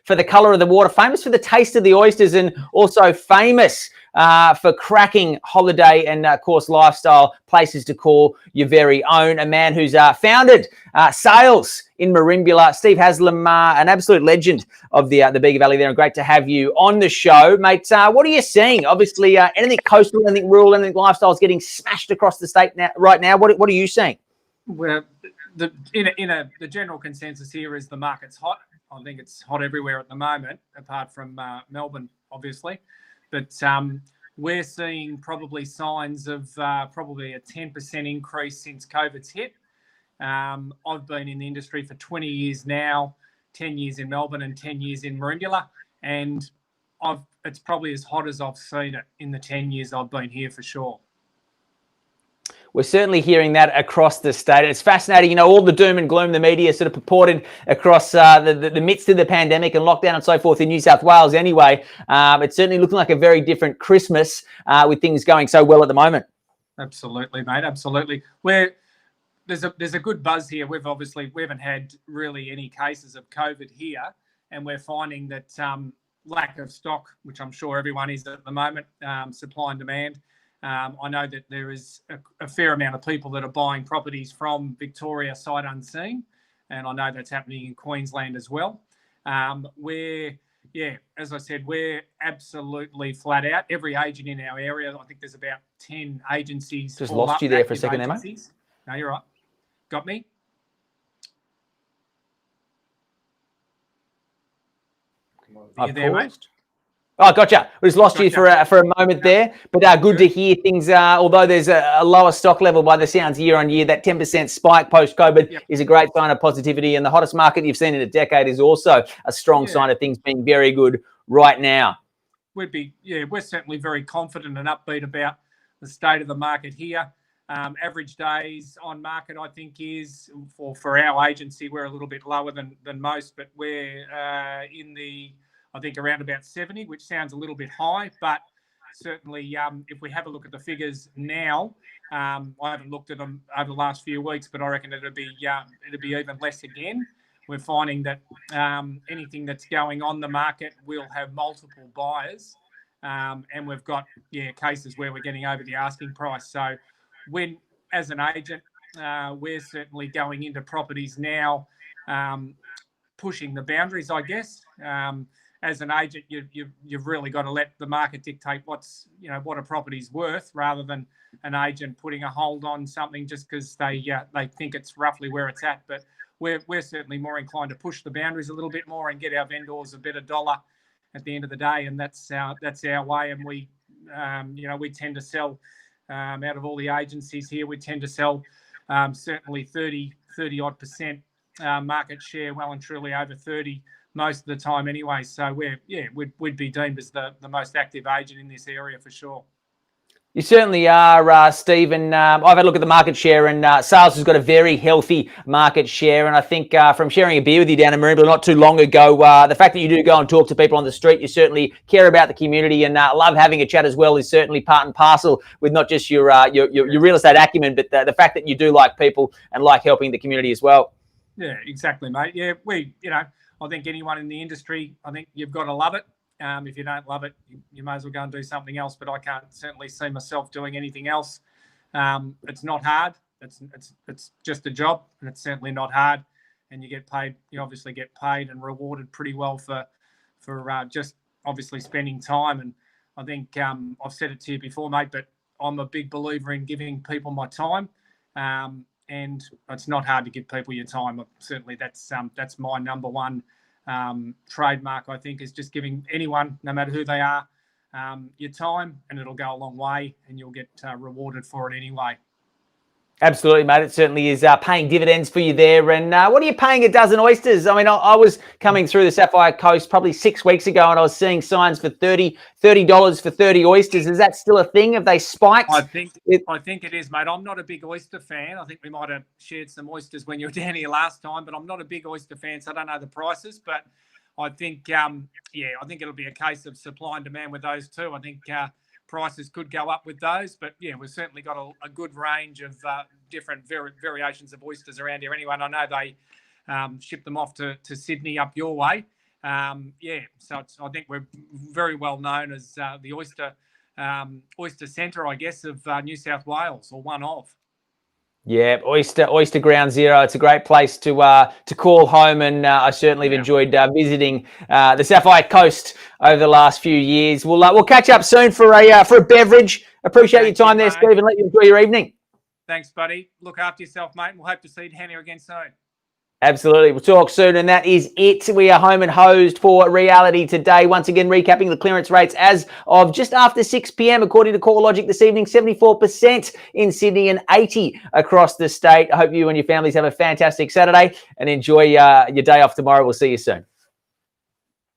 for the colour of the water, famous for the taste of the oysters, and also famous for cracking holiday and, of course, lifestyle places to call your very own. A man who's founded Sales in Merimbula. Steve Haslam, an absolute legend of the Bega Valley there, and great to have you on the show, mate. What are you seeing? Obviously, anything coastal, anything rural, anything lifestyle is getting smashed across the state right now. What are you seeing? Well, the general consensus here is the market's hot. I think it's hot everywhere at the moment, apart from Melbourne, obviously. But we're seeing probably signs of probably a 10% increase since COVID's hit. I've been in the industry for 20 years now, 10 years in Melbourne and 10 years in Merimbula, and it's probably as hot as I've seen it in the 10 years I've been here for sure. We're certainly hearing that across the state. It's fascinating, you know, all the doom and gloom the media sort of purported across the midst of the pandemic and lockdown and so forth in New South Wales anyway. It's certainly looking like a very different Christmas with things going so well at the moment. Absolutely, mate, absolutely. There's a good buzz here. We haven't had really any cases of COVID here, and we're finding that lack of stock, which I'm sure everyone is at the moment, supply and demand. I know that there is a fair amount of people that are buying properties from Victoria sight unseen, and I know that's happening in Queensland as well. As I said, we're absolutely flat out. Every agent in our area, I think there's about 10 agencies. Just lost you there for a second there, mate. No, you're right. Got me? Are you there, mate? Oh, gotcha. We just lost you for a moment there, but good to hear things. Although there's a lower stock level by the sounds year on year, that 10% spike post-COVID is a great sign of positivity, and the hottest market you've seen in a decade is also a strong sign of things being very good right now. We're certainly very confident and upbeat about the state of the market here. Average days on market, I think, is for our agency, we're a little bit lower than most, but we're in the, I think, around about 70, which sounds a little bit high, but certainly if we have a look at the figures now, I haven't looked at them over the last few weeks, but I reckon it'll be even less again. We're finding that anything that's going on the market will have multiple buyers, and we've got cases where we're getting over the asking price. So when, as an agent, we're certainly going into properties now, pushing the boundaries, I guess. As an agent, you've really got to let the market dictate what a property's worth, rather than an agent putting a hold on something just because they think it's roughly where it's at. But we're certainly more inclined to push the boundaries a little bit more and get our vendors a better dollar at the end of the day, and that's our way. And we tend to sell out of all the agencies here. We tend to sell certainly 30 odd percent market share, well and truly over 30. Most of the time anyway. So we'd be deemed as the most active agent in this area for sure. You certainly are, Steve, and I've had a look at the market share, and Sales has got a very healthy market share, and I think from sharing a beer with you down in Merimbula not too long ago, the fact that you do go and talk to people on the street, you certainly care about the community and love having a chat as well, is certainly part and parcel with not just your real estate acumen, but the fact that you do like people and like helping the community as well. Yeah, exactly, mate. Yeah, I think anyone in the industry, I think you've got to love it. If you don't love it, you may as well go and do something else. But I can't certainly see myself doing anything else. It's not hard. It's just a job, and it's certainly not hard. And you get paid. You obviously get paid and rewarded pretty well for just obviously spending time. And I think I've said it to you before, mate, but I'm a big believer in giving people my time. And it's not hard to give people your time. Certainly, that's my number one trademark, I think, is just giving anyone, no matter who they are, your time, and it'll go a long way, and you'll get rewarded for it anyway. Absolutely, mate. It certainly is paying dividends for you there. And what are you paying a dozen oysters? I mean, I was coming through the Sapphire Coast probably 6 weeks ago, and I was seeing signs for $30 for 30 oysters. Is that still a thing? Have they spiked? I think it is, mate. I'm not a big oyster fan. I think we might have shared some oysters when you were down here last time, but I'm not a big oyster fan, so I don't know the prices. But I think, I think it'll be a case of supply and demand with those two. I think prices could go up with those, but we've certainly got a good range of different variations of oysters around here anyway. And I know they ship them off to Sydney up your way, So I think we're very well known as the Oyster Centre, I guess, of New South Wales, or one of. Yeah, Oyster Ground Zero. It's a great place to call home, and I certainly have enjoyed visiting the Sapphire Coast over the last few years. We'll catch up soon for a beverage. Appreciate your time there, Steve, and let you enjoy your evening. Thanks, buddy. Look after yourself, mate, and we'll hope to see you down here again soon. Absolutely. We'll talk soon, and that is it. We are home and hosed for Reality Today. Once again, recapping the clearance rates as of just after 6 p.m. According to CoreLogic this evening, 74% in Sydney and 80% across the state. I hope you and your families have a fantastic Saturday and enjoy your day off tomorrow. We'll see you soon.